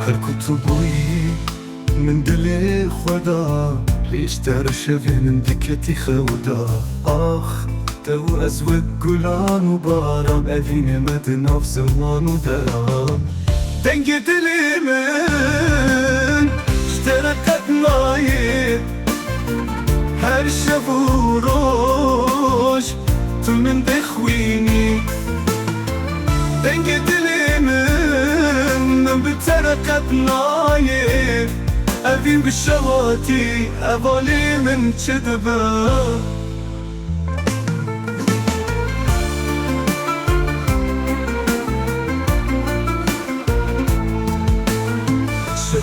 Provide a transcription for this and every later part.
هالكتب بوي من دلي خدا ليش ترشف من دكتي خودا آخ تو أزوج قلان وبارم أذيني مدنا في زمان ودرام دنج دلي من اشتركت نايب هر شب وروج تو من بخويني دنج دلي من بتركت نايب أبين بالشواتي أبالي من كذبة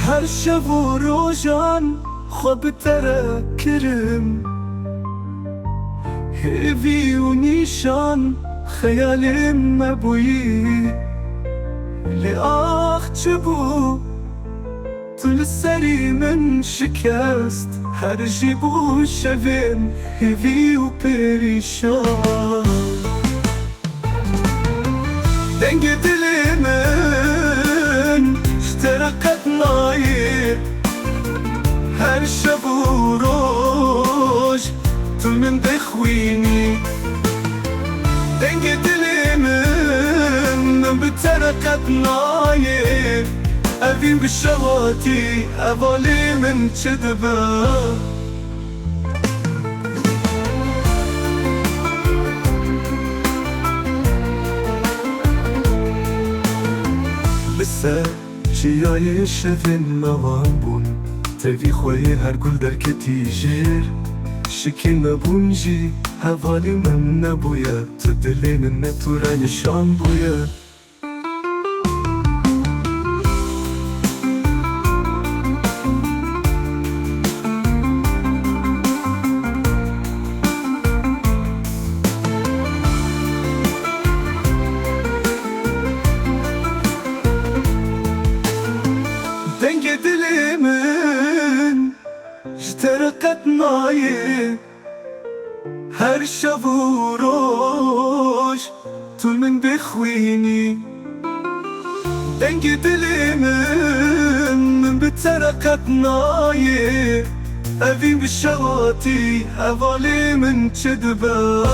هر شب و روزان خواب ترکرم هیوی و نیشان خیالم مبویی لآخ چبو طول سری من شکست هر جیبو شویم هیوی و پریشان دنگ دل من اشتركت نايب هر شب و روز تو من بخويني دنگ دل من بتركت نايب أبين بالشواتي أبالي من كذبة لسه چیای شفن موان بون تفی خوی هر گل در کتی جیر شکی نبون جی حوالی من نبوید تو دلی من نتورا نشان بوید دنگ دل من اشتركت نايب هر شب و روز تو من بخويني دنگ دل من بتركت نايب أبين بالشواتي أبالي من كذبة